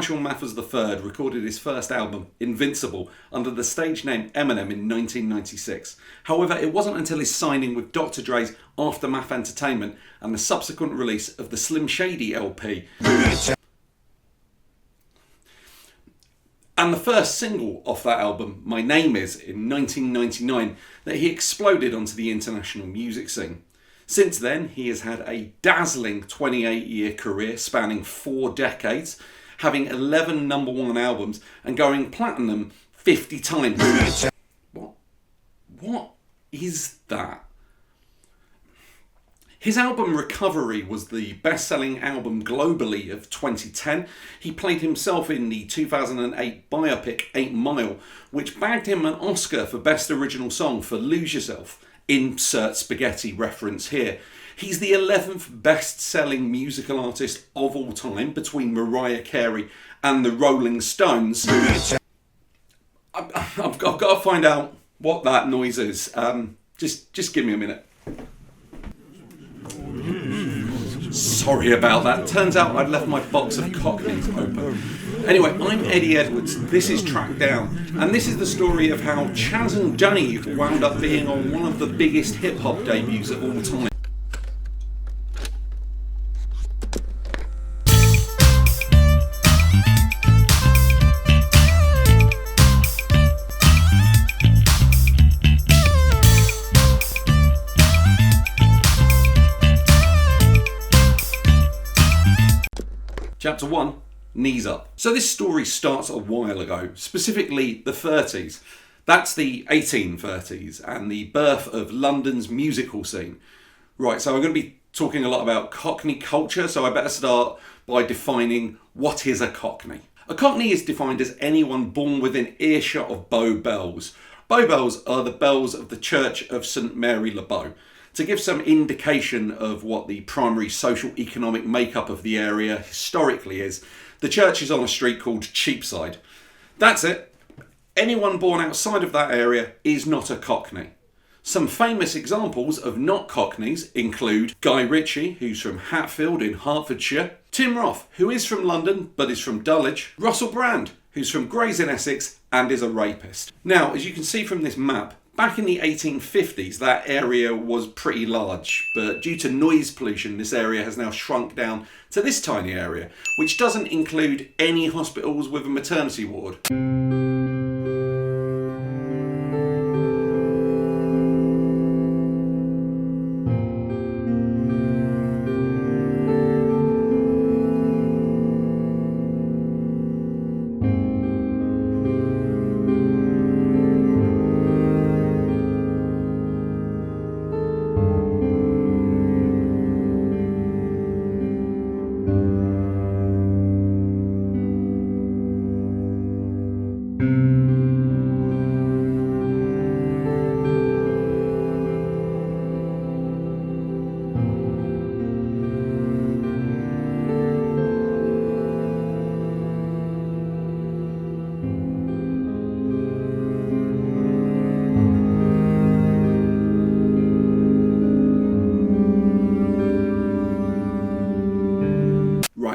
Marshall Mathers III recorded his first album, Invincible, under the stage name Eminem in 1996. However, it wasn't until his signing with Dr. Dre's Aftermath Entertainment and the subsequent release of the Slim Shady LP and the first single off that album, My Name Is, in 1999, that he exploded onto the international music scene. Since then, he has had a dazzling 28-year career spanning 4 decades, having 11 number 1 albums and going platinum 50 times. What is that? His album Recovery was the best-selling album globally of 2010. He played himself in the 2008 biopic 8 Mile, which bagged him an Oscar for Best Original Song for Lose Yourself. Insert spaghetti reference here. He's the 11th best-selling musical artist of all time, between Mariah Carey and the Rolling Stones. I've got to find out what that noise is. Just give me a minute. Sorry about that. Turns out I'd left my box of Cockneys open. Anyway, I'm Eddie Edwards, this is Track Down, and this is the story of how Chaz and Dave wound up being on one of the biggest hip-hop debuts of all time. Chapter 1, Knees Up. So this story starts a while ago, specifically the 30s. That's the 1830s and the birth of London's musical scene. Right, so I'm going to be talking a lot about Cockney culture, so I better start by defining what is a Cockney. A Cockney is defined as anyone born within earshot of Bow Bells. Bow Bells are the bells of the Church of St Mary le Bow. To give some indication of what the primary social-economic makeup of the area historically is, the church is on a street called Cheapside. That's it. Anyone born outside of that area is not a Cockney. Some famous examples of not Cockneys include Guy Ritchie, who's from Hatfield in Hertfordshire, Tim Roth, who is from London but is from Dulwich, Russell Brand, who's from Grays in Essex and is a rapist. Now, as you can see from this map, back in the 1850s, that area was pretty large, but due to noise pollution, this area has now shrunk down to this tiny area, which doesn't include any hospitals with a maternity ward.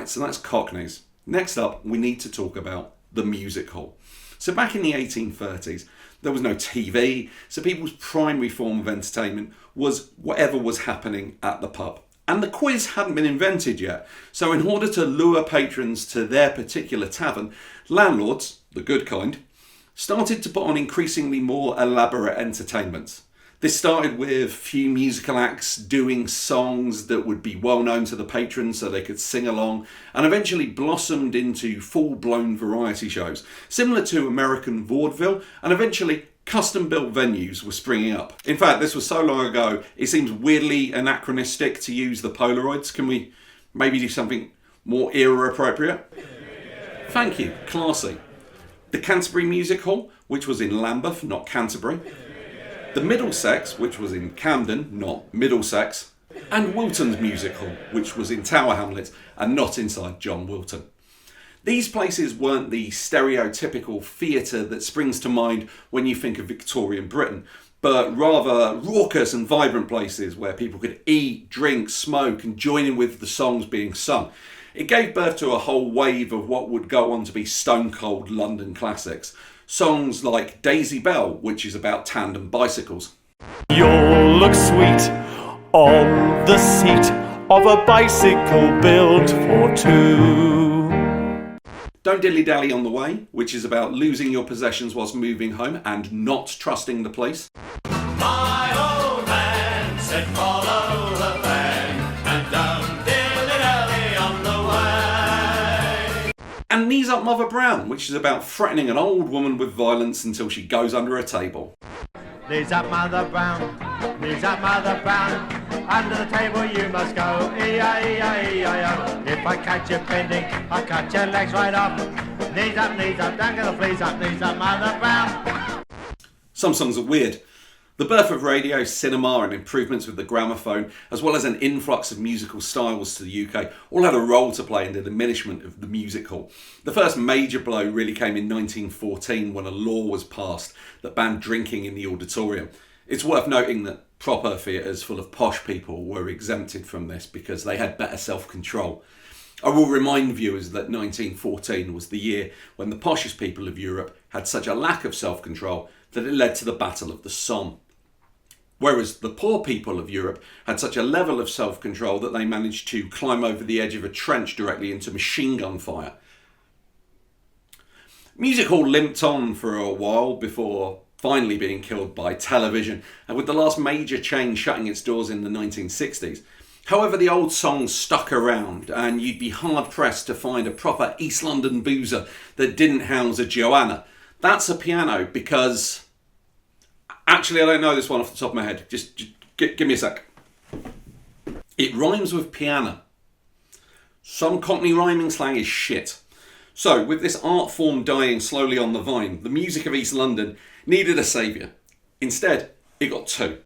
So that's Cockneys. Next up, we need to talk about the music hall. So back in the 1830s, there was no TV, so people's primary form of entertainment was whatever was happening at the pub. And the quiz hadn't been invented yet, so in order to lure patrons to their particular tavern, landlords, the good kind, started to put on increasingly more elaborate entertainments. This started with few musical acts doing songs that would be well known to the patrons so they could sing along, and eventually blossomed into full-blown variety shows, similar to American vaudeville, and eventually custom-built venues were springing up. In fact, this was so long ago, it seems weirdly anachronistic to use the Polaroids. Can we maybe do something more era-appropriate? Thank you, classy. The Canterbury Music Hall, which was in Lambeth, not Canterbury. The Middlesex, which was in Camden, not Middlesex, and Wilton's Music Hall, which was in Tower Hamlets and not inside John Wilton. These places weren't the stereotypical theatre that springs to mind when you think of Victorian Britain, but rather raucous and vibrant places where people could eat, drink, smoke and join in with the songs being sung. It gave birth to a whole wave of what would go on to be stone cold London classics. Songs like Daisy Bell, which is about tandem bicycles. You'll look sweet on the seat of a bicycle built for two. Don't Dilly Dally on the Way, which is about losing your possessions whilst moving home and not trusting the police. My old man said follow the van and don't dilly-dally on the way. And Knees Up Mother Brown, which is about threatening an old woman with violence until she goes under a table. Knees up, Mother Brown, knees up, Mother Brown, under the table you must go, E-I-E-I-E-I-O. If I catch you pending, I'll cut your legs right off. Knees up, don't get the fleas up, knees up, Mother Brown. Some songs are weird. The birth of radio, cinema and improvements with the gramophone, as well as an influx of musical styles to the UK, all had a role to play in the diminishment of the music hall. The first major blow really came in 1914 when a law was passed that banned drinking in the auditorium. It's worth noting that proper theatres full of posh people were exempted from this because they had better self-control. I will remind viewers that 1914 was the year when the poshest people of Europe had such a lack of self-control that it led to the Battle of the Somme. Whereas the poor people of Europe had such a level of self-control that they managed to climb over the edge of a trench directly into machine gun fire. Music hall limped on for a while before finally being killed by television, and with the last major chain shutting its doors in the 1960s. However, the old songs stuck around, and you'd be hard-pressed to find a proper East London boozer that didn't house a Joanna. That's a piano because... Actually, I don't know this one off the top of my head. Just give me a sec. It rhymes with piano. Some Cockney rhyming slang is shit. So, with this art form dying slowly on the vine, the music of East London needed a saviour. Instead, it got two.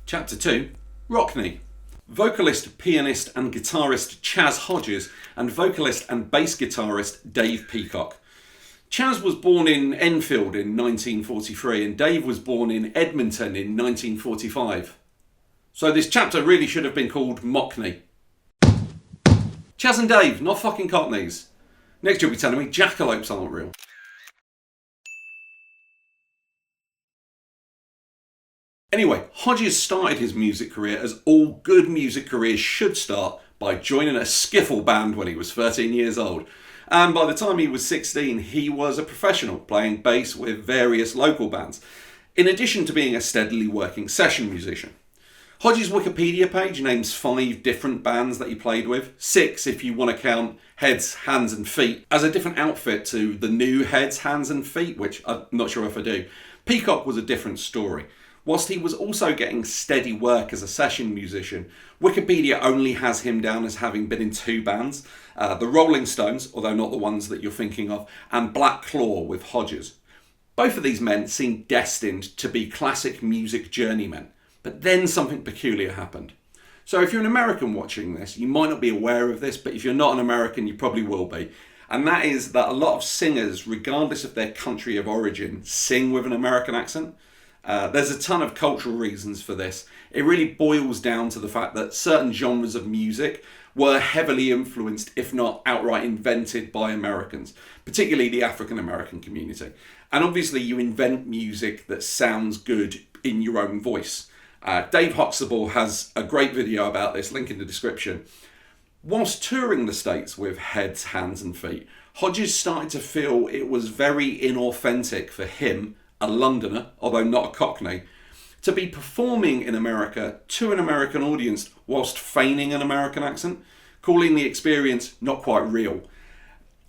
Chapter 2, Rockney. Vocalist, pianist and guitarist Chas Hodges and vocalist and bass guitarist Dave Peacock. Chas was born in Enfield in 1943 and Dave was born in Edmonton in 1945. So this chapter really should have been called Mockney. Chas and Dave, not fucking Cockneys. Next you'll be telling me jackalopes aren't real. Anyway, Hodges started his music career as all good music careers should start by joining a skiffle band when he was 13 years old. And by the time he was 16, he was a professional, playing bass with various local bands, in addition to being a steadily working session musician. Hodges' Wikipedia page names 5 different bands that he played with, 6 if you want to count Heads, Hands and Feet as a different outfit to the new Heads, Hands and Feet, which I'm not sure if I do. Peacock was a different story. Whilst he was also getting steady work as a session musician, Wikipedia only has him down as having been in 2 bands, the Rolling Stones, although not the ones that you're thinking of, and Black Claw with Hodges. Both of these men seemed destined to be classic music journeymen, but then something peculiar happened. So if you're an American watching this, you might not be aware of this, but if you're not an American, you probably will be. And that is that a lot of singers, regardless of their country of origin, sing with an American accent. There's a ton of cultural reasons for this. It really boils down to the fact that certain genres of music were heavily influenced, if not outright invented, by Americans, particularly the African American community. And obviously you invent music that sounds good in your own voice. Dave Huxtable has a great video about this, link in the description. Whilst touring the States with Heads, Hands and Feet, Hodges started to feel it was very inauthentic for him, a Londoner, although not a Cockney, to be performing in America to an American audience whilst feigning an American accent, calling the experience not quite real.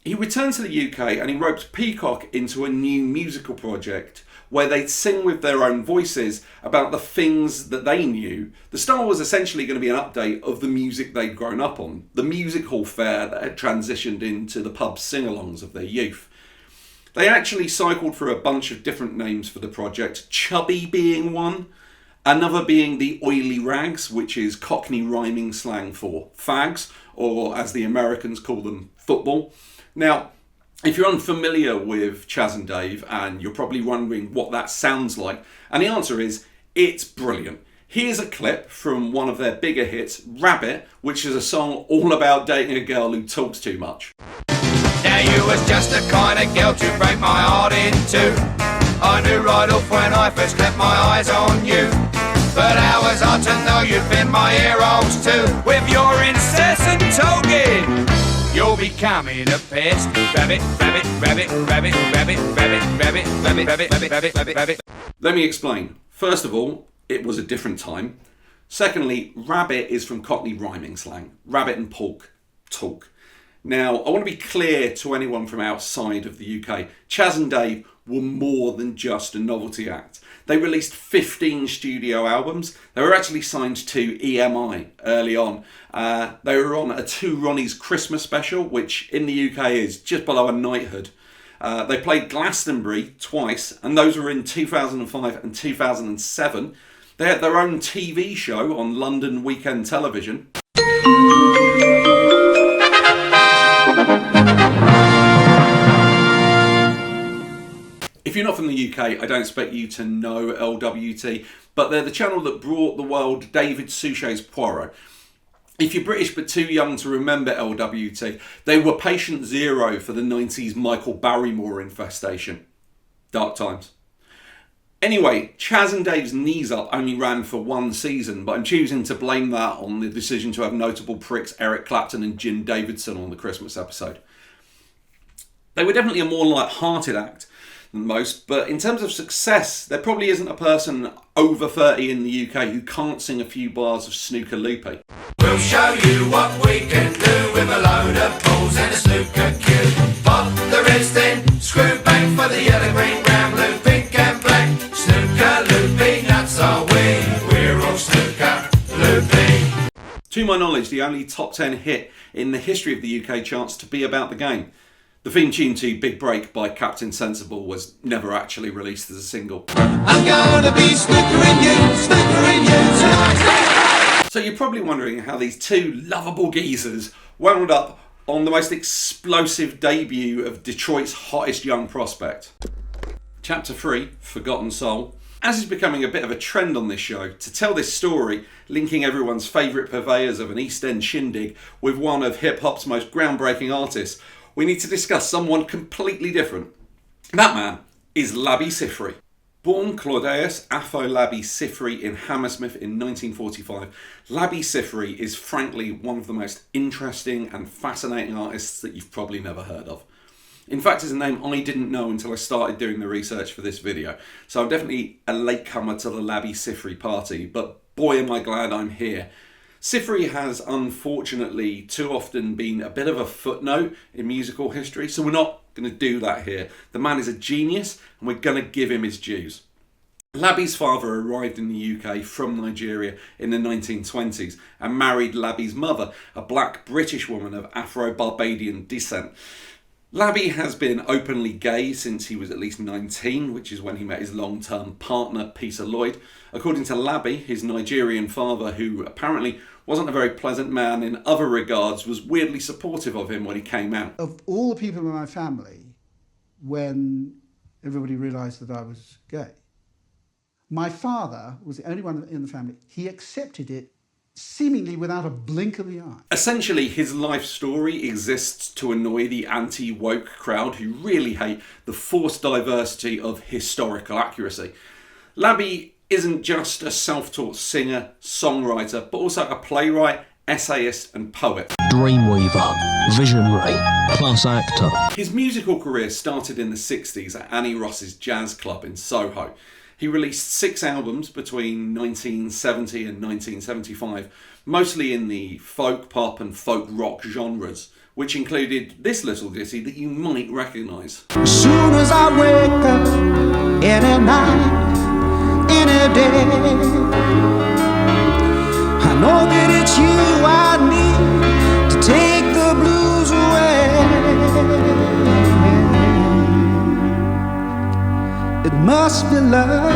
He returned to the UK and he roped Peacock into a new musical project where they'd sing with their own voices about the things that they knew. The style was essentially going to be an update of the music they'd grown up on, the music hall fare that had transitioned into the pub sing-alongs of their youth. They actually cycled through a bunch of different names for the project, Chubby being one, another being the Oily Rags, which is Cockney rhyming slang for fags, or as the Americans call them, football. Now, if you're unfamiliar with Chas and Dave, and you're probably wondering what that sounds like, and the answer is, it's brilliant. Here's a clip from one of their bigger hits, Rabbit, which is a song all about dating a girl who talks too much. Now you was just the kind of girl to break my heart in two. I knew right off when I first kept my eyes on you. But how was I to know you'd been my heroes too? With your incessant talking, you're becoming a pest. Rabbit, rabbit, rabbit, rabbit, rabbit, rabbit, rabbit, rabbit, rabbit, rabbit, rabbit, rabbit. Let me explain. First of all, it was a different time. Secondly, rabbit is from Cockney rhyming slang. Rabbit and pork, talk. Now, I want to be clear to anyone from outside of the UK. Chas and Dave were more than just a novelty act. They released 15 studio albums. They were actually signed to EMI early on. They were on a Two Ronnies Christmas special, which in the UK is just below a knighthood. They played Glastonbury twice, and those were in 2005 and 2007. They had their own TV show on London weekend television. If you're not from the UK, I don't expect you to know LWT, but they're the channel that brought the world David Suchet's Poirot. If you're British but too young to remember LWT, they were patient zero for the 90s Michael Barrymore infestation. Dark times. Anyway, Chas and Dave's Knees Up only ran for one season, but I'm choosing to blame that on the decision to have notable pricks Eric Clapton and Jim Davidson on the Christmas episode. They were definitely a more light-hearted act than most, but in terms of success, there probably isn't a person over 30 in the UK who can't sing a few bars of Snooker Loopy. We'll show you what we can do with a load of balls and a snooker cue. Pop the reds then, screw back for the yellow, green, brown, blue, pink and black. Snooker Loopy, nuts are we're all Snooker Loopy. To my knowledge, the only top 10 hit in the history of the UK charts to be about the game. The theme tune to Big Break by Captain Sensible was never actually released as a single. I'm gonna be snookering you tonight. So you're probably wondering how these two lovable geezers wound up on the most explosive debut of Detroit's hottest young prospect. Chapter 3, Forgotten Soul. As is becoming a bit of a trend on this show, to tell this story, linking everyone's favourite purveyors of an East End shindig with one of hip-hop's most groundbreaking artists, we need to discuss someone completely different. That man is Labi Siffre. Born Claudius Labi Siffre in Hammersmith in 1945, Labi Siffre is frankly one of the most interesting and fascinating artists that you've probably never heard of. In fact, it's a name I didn't know until I started doing the research for this video, so I'm definitely a latecomer to the Labi Siffre party, but boy am I glad I'm here. Siffre has unfortunately too often been a bit of a footnote in musical history, so we're not going to do that here. The man is a genius and we're going to give him his dues. Labi's father arrived in the UK from Nigeria in the 1920s and married Labi's mother, a black British woman of Afro-Barbadian descent. Labi has been openly gay since he was at least 19, which is when he met his long-term partner, Peter Lloyd. According to Labi, his Nigerian father, who apparently wasn't a very pleasant man in other regards, was weirdly supportive of him when he came out. Of all the people in my family, when everybody realised that I was gay, my father was the only one in the family. He accepted it seemingly without a blink of the eye. Essentially, his life story exists to annoy the anti-woke crowd who really hate the forced diversity of historical accuracy. Labi isn't just a self-taught singer, songwriter, but also a playwright, essayist and poet. Dreamweaver, visionary, plus actor. His musical career started in the 60s at Annie Ross's Jazz Club in Soho. He released 6 albums between 1970 and 1975, mostly in the folk, pop and folk rock genres, which included this little ditty that you might recognise. As soon as I wake up, any night, any day, I know that it's you I need to take the blues away. It must be love,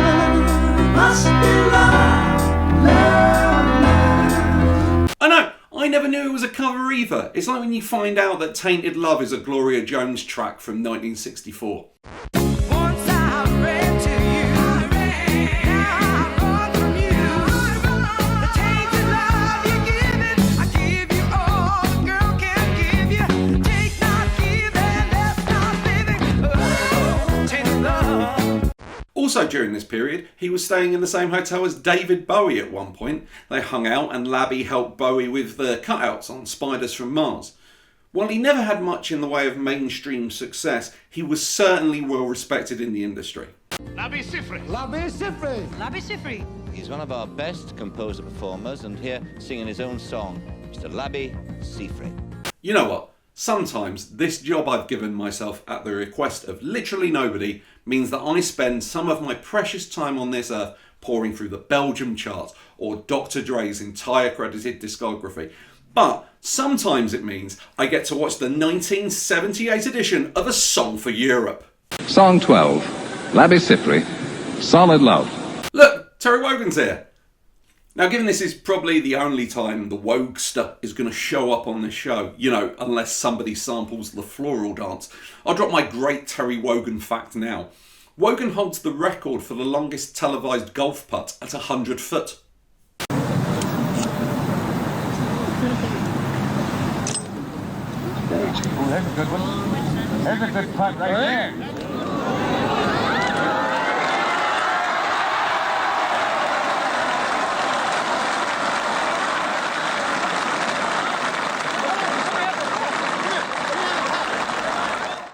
must be love, love, love. I know, I never knew it was a cover either. It's like when you find out that Tainted Love is a Gloria Jones track from 1964. Once I ran to you, now I'm gone from you. Also during this period, he was staying in the same hotel as David Bowie at one point. They hung out and Labi helped Bowie with the cutouts on Spiders from Mars. While he never had much in the way of mainstream success, he was certainly well respected in the industry. Labi Siffre. Labi Siffre. Labi Siffre. He's one of our best composer-performers, and here singing his own song, Mr. Labi Siffre. You know what? Sometimes this job I've given myself at the request of literally nobody means that I spend some of my precious time on this earth pouring through the Belgium charts or Dr. Dre's entire credited discography. But sometimes it means I get to watch the 1978 edition of A Song for Europe. Song 12, Labi Siffre, Solid Love. Look, Terry Wogan's here. Now, given this is probably the only time the Wogster is going to show up on this show, you know, unless somebody samples the floral dance, I'll drop my great Terry Wogan fact now. Wogan holds the record for the longest televised golf putt at 100 foot. Oh, there's a good one. There's a good putt right there.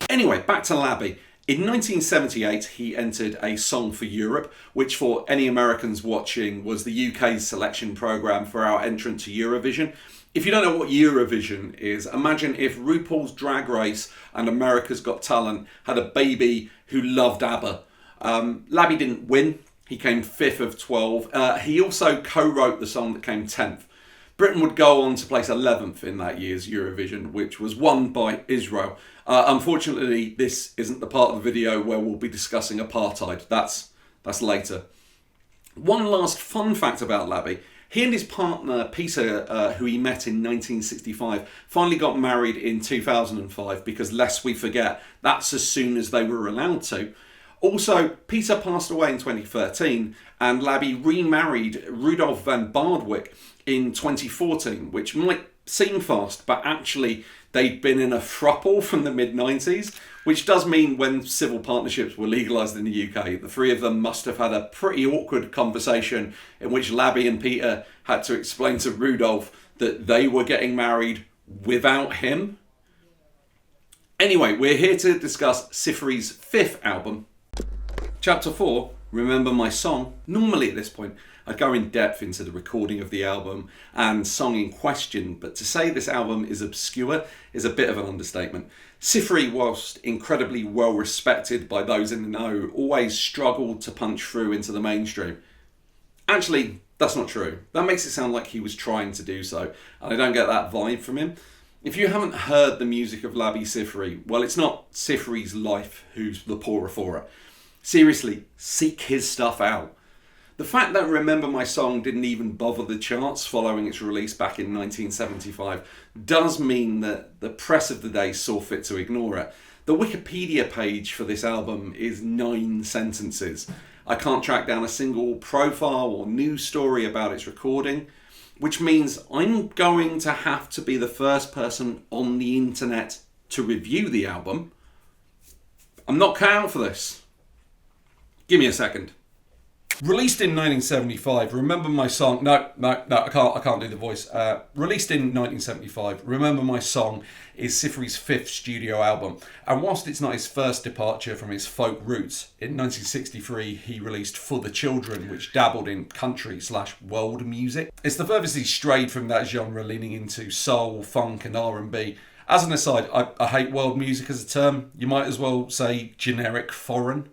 Anyway, back to Labi. In 1978, he entered A Song for Europe, which for any Americans watching was the UK's selection programme for our entrant to Eurovision. If you don't know what Eurovision is, imagine if RuPaul's Drag Race and America's Got Talent had a baby who loved ABBA. Labi didn't win. He came 5th of 12. He also co-wrote the song that came 10th. Britain would go on to place 11th in that year's Eurovision, which was won by Israel. Unfortunately, this isn't the part of the video where we'll be discussing apartheid. That's later. One last fun fact about Labi. He and his partner, Peter, who he met in 1965, finally got married in 2005 because, lest we forget, that's as soon as they were allowed to. Also, Peter passed away in 2013 and Labi remarried Rudolf van Bardwick in 2014, which might seem fast, but actually they'd been in a throuple from the mid-90s, which does mean when civil partnerships were legalised in the UK, the three of them must have had a pretty awkward conversation in which Labi and Peter had to explain to Rudolf that they were getting married without him. Anyway, we're here to discuss Siffre's 5th album. Chapter 4, Remember My Song. Normally at this point, I'd go in depth into the recording of the album and song in question, but to say this album is obscure is a bit of an understatement. Siffre, whilst incredibly well respected by those in the know, always struggled to punch through into the mainstream. Actually, that's not true. That makes it sound like he was trying to do so, and I don't get that vibe from him. If you haven't heard the music of Labi Siffre, well, it's not Siffre's life who's the poorer for it. Seriously, seek his stuff out. The fact that Remember My Song didn't even bother the charts following its release back in 1975 does mean that the press of the day saw fit to ignore it. The Wikipedia page for this album is 9 sentences. I can't track down a single profile or news story about its recording, which means I'm going to have to be the first person on the internet to review the album. I'm not cut out for this. Give me a second. Released in 1975, Remember My Song... No, I can't do the voice. Released in 1975, Remember My Song is Siffre's 5th studio album. And whilst it's not his first departure from his folk roots, in 1963 he released For the Children, which dabbled in country/world music. It's the furthest he strayed from that genre, leaning into soul, funk and R&B. As an aside, I hate world music as a term. You might as well say generic foreign.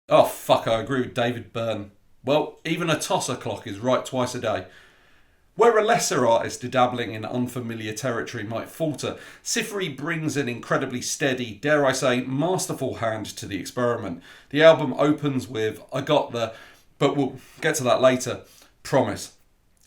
Oh fuck, I agree with David Byrne. Well, even a tosser clock is right twice a day. Where a lesser artist dabbling in unfamiliar territory might falter, Siffre brings an incredibly steady, dare I say, masterful hand to the experiment. The album opens with I Got The, but we'll get to that later, Promise.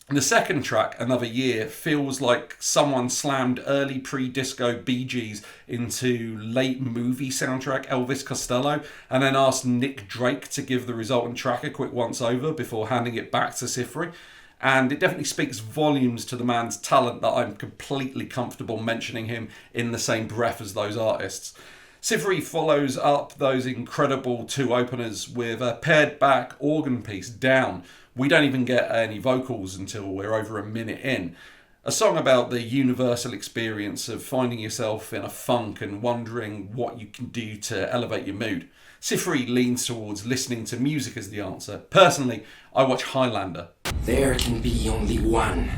The second track, Another Year, feels like someone slammed early pre-disco Bee Gees into late movie soundtrack Elvis Costello and then asked Nick Drake to give the resultant track a quick once-over before handing it back to Siffre. and it definitely speaks volumes to the man's talent that I'm completely comfortable mentioning him in the same breath as those artists. Siffre follows up those incredible two openers with a pared back organ piece, Down. We don't even get any vocals until we're over a minute in. A song about the universal experience of finding yourself in a funk and wondering what you can do to elevate your mood. Siffre leans towards listening to music as the answer. Personally, I watch Highlander. There can be only one.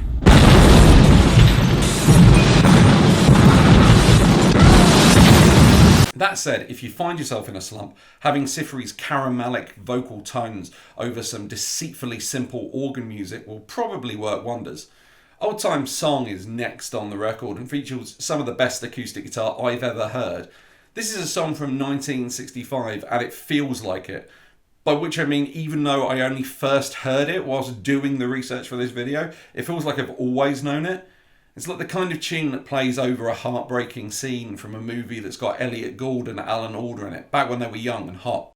That said, if you find yourself in a slump, having Siffre's caramelic vocal tones over some deceitfully simple organ music will probably work wonders. Old Time Song is next on the record and features some of the best acoustic guitar I've ever heard. This is a song from 1965 and it feels like it. By which I mean, even though I only first heard it whilst doing the research for this video, it feels like I've always known it. It's like the kind of tune that plays over a heartbreaking scene from a movie that's got Elliot Gould and Alan Alda in it, back when they were young and hot.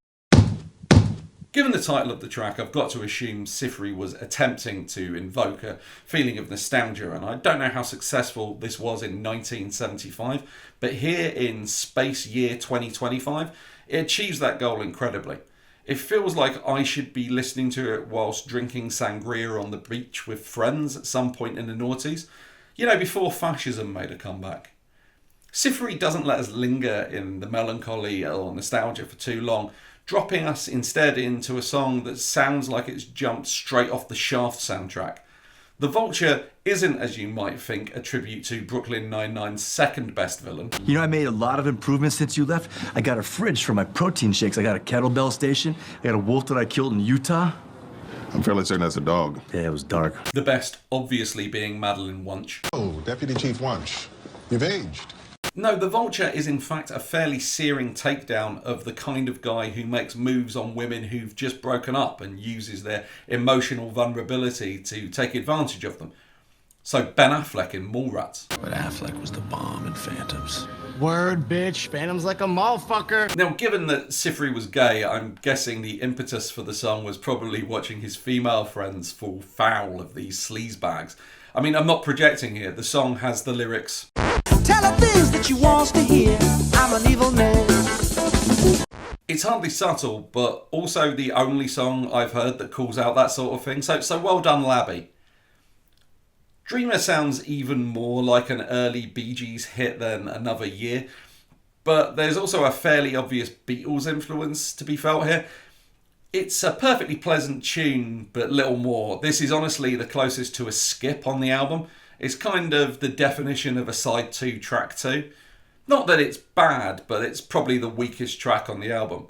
Given the title of the track, I've got to assume Siffre was attempting to invoke a feeling of nostalgia, and I don't know how successful this was in 1975, but here in space year 2025, it achieves that goal incredibly. It feels like I should be listening to it whilst drinking sangria on the beach with friends at some point in the noughties. You know, before fascism made a comeback. Siffre doesn't let us linger in the melancholy or nostalgia for too long, dropping us instead into a song that sounds like it's jumped straight off the Shaft soundtrack. The Vulture isn't, as you might think, a tribute to Brooklyn Nine-Nine's second best villain. You know, I made a lot of improvements since you left. I got a fridge for my protein shakes. I got a kettlebell station. I got a wolf that I killed in Utah. I'm fairly certain that's a dog. Yeah, it was dark. The best, obviously, being Madeline Wunsch. Oh, Deputy Chief Wunsch, you've aged. No, The Vulture is in fact a fairly searing takedown of the kind of guy who makes moves on women who've just broken up and uses their emotional vulnerability to take advantage of them. So Ben Affleck in Mallrats. But Affleck was the bomb in Phantoms. Word, bitch. Phantom's like a motherfucker. Now, given that Siffre was gay, I'm guessing the impetus for the song was probably watching his female friends fall foul of these sleazebags. I mean, I'm not projecting here. The song has the lyrics, Tell her things that you want to hear. I'm an evil man. It's hardly subtle, but also the only song I've heard that calls out that sort of thing. So well done, Labi. Dreamer sounds even more like an early Bee Gees hit than Another Year, but there's also a fairly obvious Beatles influence to be felt here. It's a perfectly pleasant tune, but little more. This is honestly the closest to a skip on the album. It's kind of the definition of a side 2 track 2. Not that it's bad, but it's probably the weakest track on the album.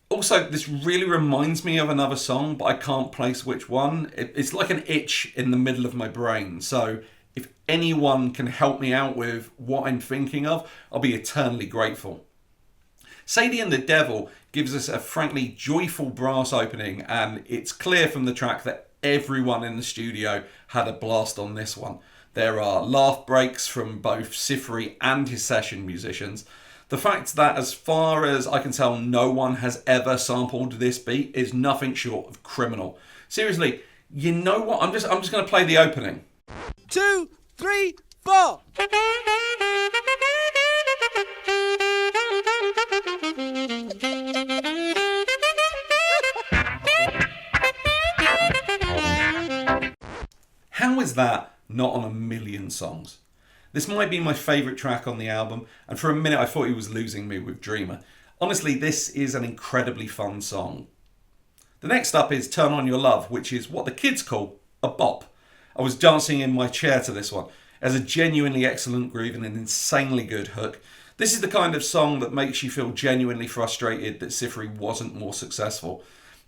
Also, this really reminds me of another song, but I can't place which one. It's like an itch in the middle of my brain. So if anyone can help me out with what I'm thinking of, I'll be eternally grateful. Shady and the Devil gives us a frankly joyful brass opening, and it's clear from the track that everyone in the studio had a blast on this one. There are laugh breaks from both Siffre and his session musicians. The fact that, as far as I can tell, no one has ever sampled this beat is nothing short of criminal. Seriously, you know what? I'm just going to play the opening. 2, 3, 4. How is that not on a million songs? This might be my favourite track on the album, and for a minute I thought he was losing me with Dreamer. Honestly, this is an incredibly fun song. The next up is Turn On Your Love, which is what the kids call a bop. I was dancing in my chair to this one. It has a genuinely excellent groove and an insanely good hook. This is the kind of song that makes you feel genuinely frustrated that Siffre wasn't more successful.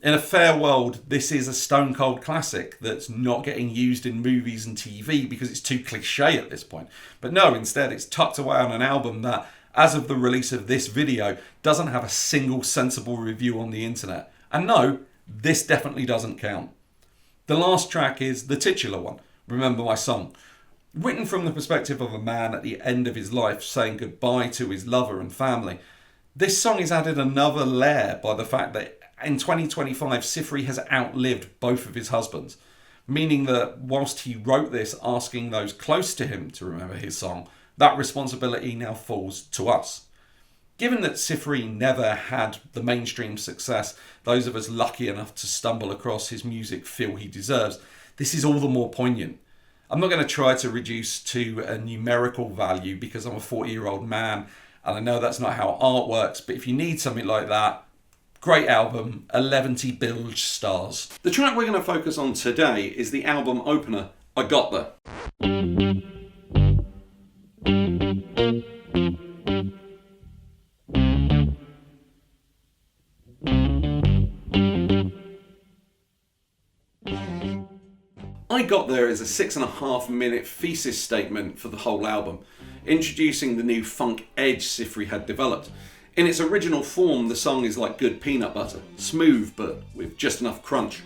In a fair world, this is a stone cold classic that's not getting used in movies and TV because it's too cliche at this point. But no, instead it's tucked away on an album that, as of the release of this video, doesn't have a single sensible review on the internet. And no, this definitely doesn't count. The last track is the titular one, Remember My Song. Written from the perspective of a man at the end of his life saying goodbye to his lover and family, this song is added another layer by the fact that in 2025, Siffre has outlived both of his husbands. meaning that whilst he wrote this asking those close to him to remember his song, that responsibility now falls to us. Given that Siffre never had the mainstream success those of us lucky enough to stumble across his music feel he deserves, this is all the more poignant. I'm not going to try to reduce to a numerical value because I'm a 40-year-old man and I know that's not how art works, but if you need something like that, great album, 11 bilge stars. The track we're going to focus on today is the album opener, I Got There. I Got There is a 6.5 minute thesis statement for the whole album, introducing the new funk edge Siffre had developed. In its original form, the song is like good peanut butter, smooth but with just enough crunch.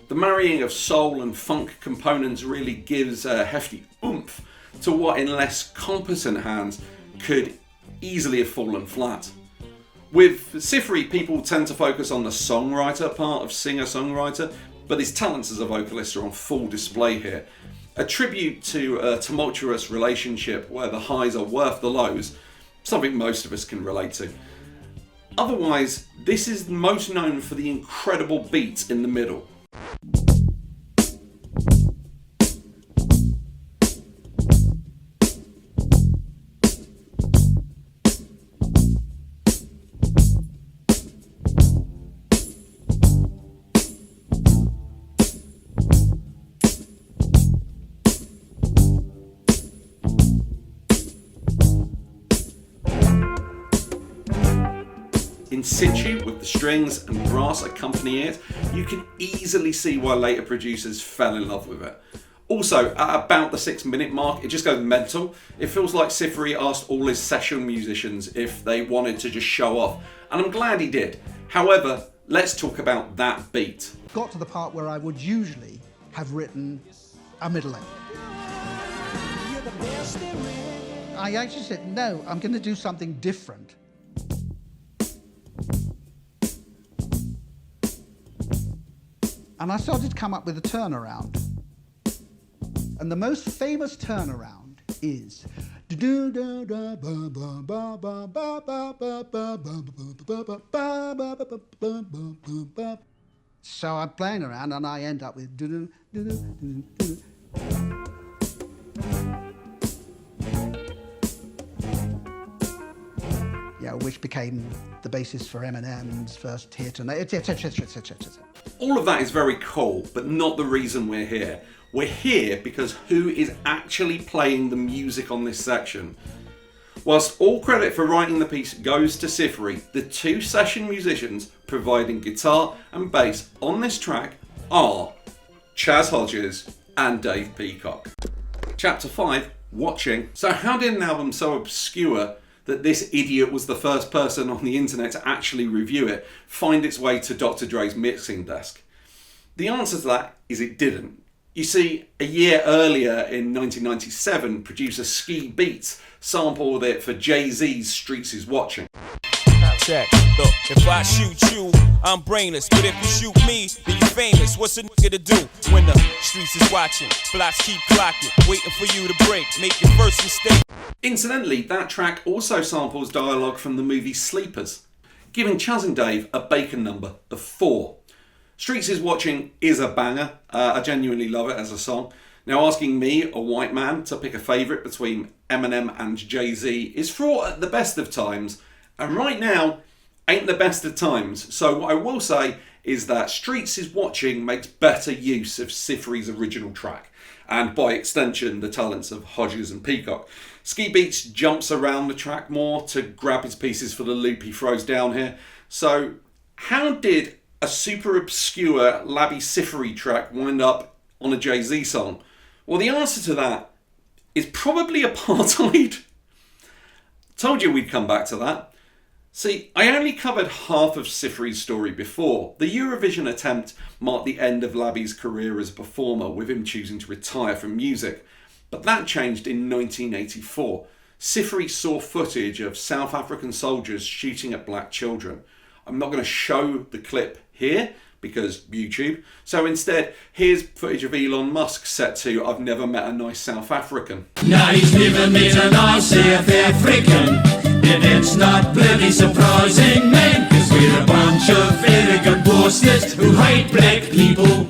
The marrying of soul and funk components really gives a hefty oomph to what in less competent hands could easily have fallen flat. With Siffre, people tend to focus on the songwriter part of singer-songwriter, but his talents as a vocalist are on full display here. A tribute to a tumultuous relationship where the highs are worth the lows, something most of us can relate to. Otherwise, this is most known for the incredible beat in the middle. In situ, with the strings and brass accompanying it, you can easily see why later producers fell in love with it. Also, at about the 6 minute mark, it just goes mental. It feels like Siffre asked all his session musicians if they wanted to just show off, and I'm glad he did. However, let's talk about that beat. Got to the part where I would usually have written a middle eight. I actually said, no, I'm going to do something different. And I started to come up with a turnaround. And the most famous turnaround is so I'm playing around and I end up with which became the basis for Eminem's first hit, and etc. All of that is very cool, but not the reason we're here. We're here because who is actually playing the music on this section? Whilst all credit for writing the piece goes to Siffre, the two session musicians providing guitar and bass on this track are Hodges and Dave Peacock. Chapter 5, Watching. So how did an album so obscure that this idiot was the first person on the internet to actually review it find its way to Dr. Dre's mixing desk? The answer to that is it didn't. You see, a year earlier in 1997, producer Ski Beats sampled it for Jay-Z's Streets Is Watching. Check. Look, if I shoot you, I'm brainless. But if you shoot me, then you famous. What's a nigga to do when the streets is watching? Blocks keep clocking, waiting for you to break. Make your first mistake. Incidentally, that track also samples dialogue from the movie Sleepers, giving Chaz and Dave a bacon number of 4. Streets Is Watching is a banger. I genuinely love it as a song. Now, asking me, a white man, to pick a favourite between Eminem and Jay-Z is fraught at the best of times, and right now ain't the best of times. So what I will say is that Streets Is Watching makes better use of Siffre's original track, and by extension the talents of Hodges and Peacock. Ski Beats jumps around the track more to grab his pieces for the loop he throws down here. So how did a super obscure Labi Siffre track wind up on a Jay-Z song? Well, the answer to that is probably apartheid. Told you we'd come back to that. See, I only covered half of Siffre's story before. The Eurovision attempt marked the end of Labi's career as a performer, with him choosing to retire from music. But that changed in 1984. Siffre saw footage of South African soldiers shooting at black children. I'm not going to show the clip here, because YouTube. So instead, here's footage of Elon Musk set to "I've never met a nice South African." Now he's never met a nice South African, and it's not bloody surprising, man, cause we're a bunch of arrogant bastards who hate black people.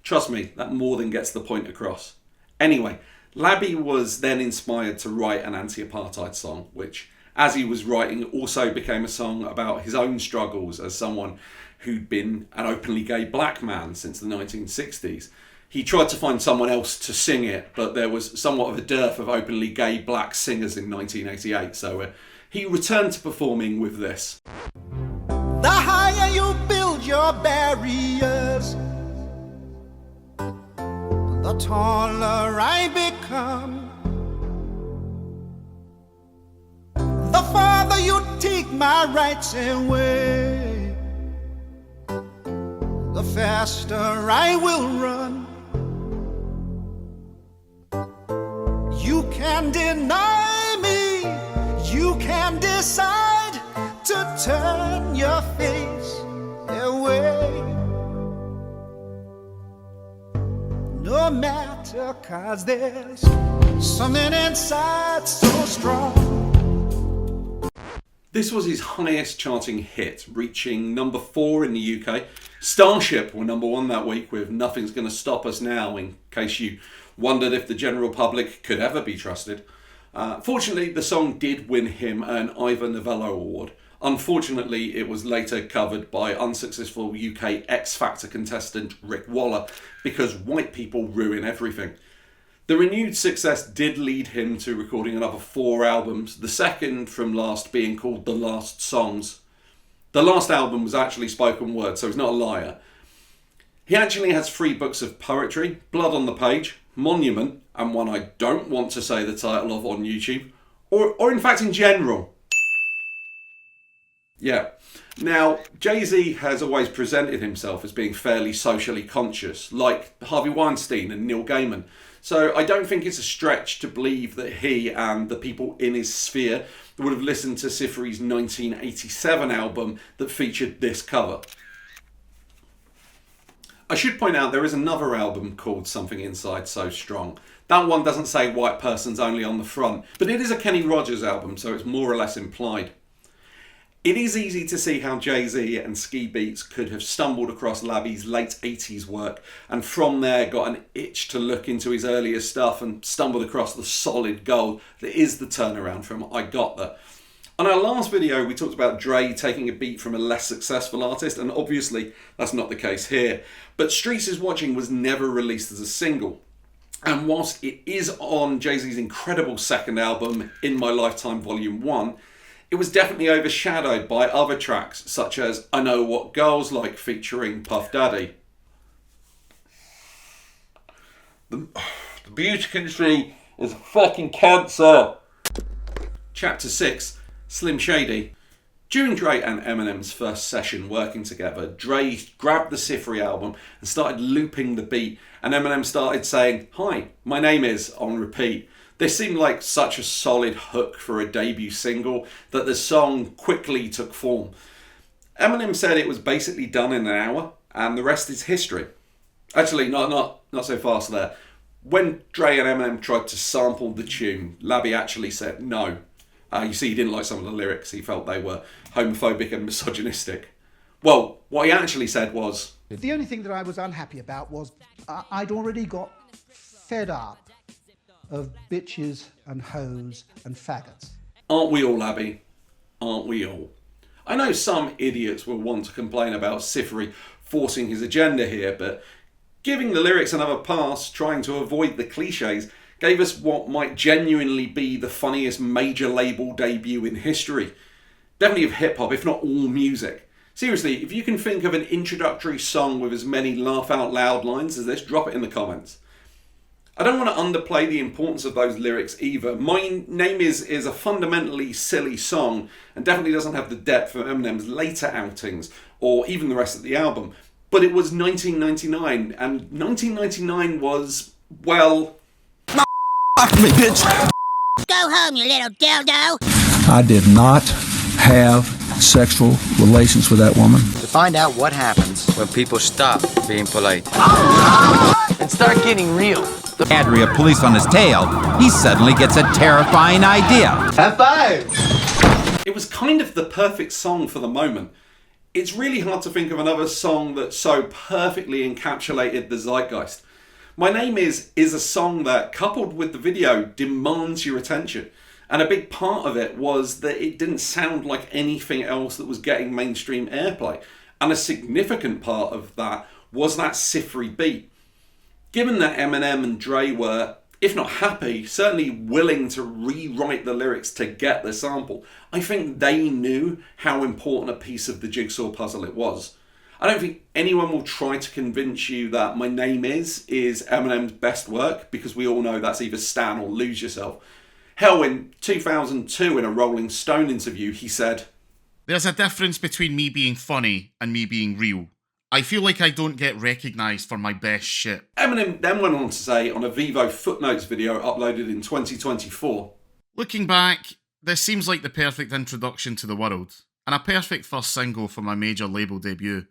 Trust me, that more than gets the point across. Anyway, Labi was then inspired to write an anti-apartheid song, which, as he was writing, also became a song about his own struggles as someone who'd been an openly gay black man since the 1960s. He tried to find someone else to sing it, but there was somewhat of a dearth of openly gay black singers in 1988, so he returned to performing with this. The higher you build your barriers, the taller I become. The farther you take my rights away, the faster I will run. You can deny me, you can decide to turn your face away. No matter, 'cause there's something inside so strong. This was his highest charting hit, reaching number 4 in the UK. Starship were number 1 that week with Nothing's Gonna Stop Us Now, in case you wondered if the general public could ever be trusted. Fortunately, the song did win him an Ivor Novello Award. Unfortunately, it was later covered by unsuccessful UK X Factor contestant Rick Waller because white people ruin everything. The renewed success did lead him to recording another 4 albums, the second from last being called The Last Songs. The last album was actually spoken word, so he's not a liar. He actually has 3 books of poetry, Blood on the Page, Monument, and one I don't want to say the title of on YouTube, or in fact in general. Yeah. Now, Jay-Z has always presented himself as being fairly socially conscious, like Harvey Weinstein and Neil Gaiman. So I don't think it's a stretch to believe that he and the people in his sphere would have listened to Siffre's 1987 album that featured this cover. I should point out there is another album called Something Inside So Strong. That one doesn't say white persons only on the front, but it is a Kenny Rogers album, so it's more or less implied. It is easy to see how Jay-Z and Ski Beats could have stumbled across Labi's late 80s work and from there got an itch to look into his earlier stuff and stumbled across the solid gold that is the turnaround from I Got That. On our last video, we talked about Dre taking a beat from a less successful artist, and obviously that's not the case here. But Streets Is Watching was never released as a single. And whilst it is on Jay-Z's incredible second album, In My Lifetime Volume 1, it was definitely overshadowed by other tracks, such as I Know What Girls Like featuring Puff Daddy. The music industry is fucking cancer. Chapter 6, Slim Shady. During Dre and Eminem's first session working together, Dre grabbed the Siffre album and started looping the beat, and Eminem started saying, "Hi, my name is," on repeat. This seemed like such a solid hook for a debut single that the song quickly took form. Eminem said it was basically done in an hour, and the rest is history. Actually, not so fast there. When Dre and Eminem tried to sample the tune, Labi actually said no. You see, he didn't like some of the lyrics. He felt they were homophobic and misogynistic. Well, what he actually said was... The only thing that I was unhappy about was I'd already got fed up of bitches and hoes and faggots. Aren't we all, Labi? Aren't we all? I know some idiots will want to complain about Siffre forcing his agenda here, but giving the lyrics another pass, trying to avoid the cliches, gave us what might genuinely be the funniest major label debut in history. Definitely of hip-hop, if not all music. Seriously, if you can think of an introductory song with as many laugh-out-loud lines as this, drop it in the comments. I don't want to underplay the importance of those lyrics either. My Name is a fundamentally silly song and definitely doesn't have the depth of Eminem's later outings or even the rest of the album. But it was 1999, and 1999 was, well... Fuck me, bitch! Go home, you little dildo! I did not have sexual relations with that woman. To find out what happens when people stop being polite and start getting real. Andrea police on his tail, he suddenly gets a terrifying idea. High five! It was kind of the perfect song for the moment. It's really hard to think of another song that so perfectly encapsulated the zeitgeist. My Name Is a song that, coupled with the video, demands your attention. And a big part of it was that it didn't sound like anything else that was getting mainstream airplay. And a significant part of that was that Siffre beat. Given that Eminem and Dre were, if not happy, certainly willing to rewrite the lyrics to get the sample, I think they knew how important a piece of the jigsaw puzzle it was. I don't think anyone will try to convince you that My Name Is Eminem's best work, because we all know that's either Stan or Lose Yourself. Hell, in 2002 in a Rolling Stone interview, he said, "There's a difference between me being funny and me being real. I feel like I don't get recognised for my best shit." Eminem then went on to say on a Vivo Footnotes video uploaded in 2024, "Looking back, this seems like the perfect introduction to the world, and a perfect first single for my major label debut.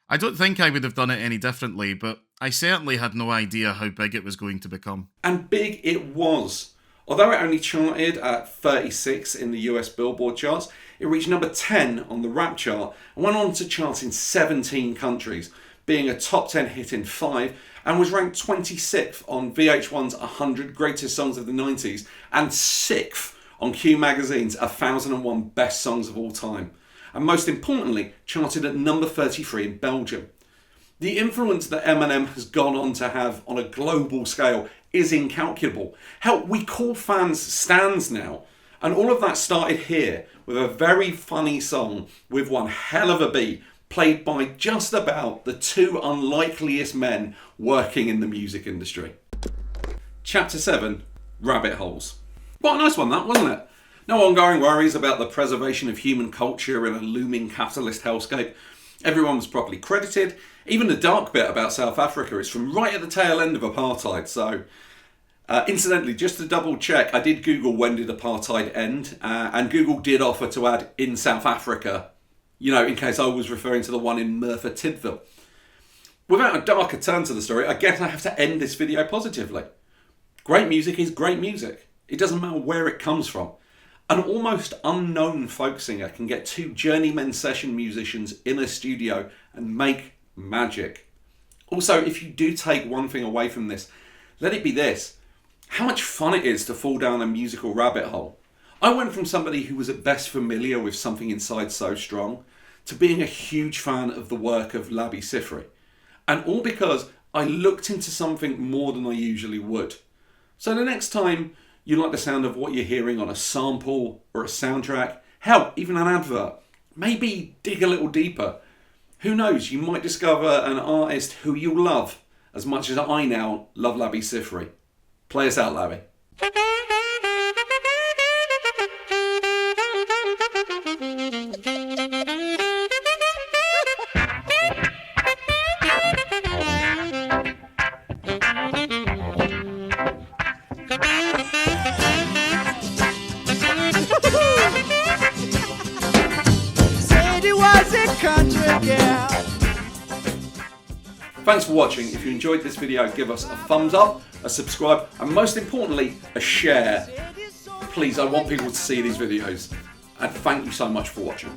I don't think I would have done it any differently, but I certainly had no idea how big it was going to become." And big it was. Although it only charted at 36 in the US Billboard charts, it reached number 10 on the rap chart and went on to chart in 17 countries, being a top 10 hit in 5, and was ranked 26th on VH1's 100 Greatest Songs of the 90s and 6th on Q Magazine's 1001 Best Songs of All Time. And most importantly, charted at number 33 in Belgium. The influence that Eminem has gone on to have on a global scale is incalculable. Hell, we call fans stans now. And all of that started here with a very funny song with one hell of a beat played by just about the two unlikeliest men working in the music industry. Chapter 7, Rabbit Holes. What a nice one that, wasn't it? No ongoing worries about the preservation of human culture in a looming capitalist hellscape. Everyone was properly credited. Even the dark bit about South Africa is from right at the tail end of apartheid. So, incidentally, just to double check, I did Google when did apartheid end, and Google did offer to add in South Africa, you know, in case I was referring to the one in Merthyr Tydfil. Without a darker turn to the story, I guess I have to end this video positively. Great music is great music. It doesn't matter where it comes from. An almost unknown folk singer can get two journeyman session musicians in a studio and make magic. Also, if you do take one thing away from this, let it be this: how much fun it is to fall down a musical rabbit hole. I went from somebody who was at best familiar with Something Inside So Strong to being a huge fan of the work of Labi Siffre. And all because I looked into something more than I usually would. So the next time you like the sound of what you're hearing on a sample or a soundtrack, hell, even an advert, maybe dig a little deeper. Who knows, you might discover an artist who you'll love as much as I now love Labi Siffre. Play us out, Labi. Thanks for watching. If you enjoyed this video, give us a thumbs up, a subscribe, and most importantly, a share. Please, I want people to see these videos. And thank you so much for watching.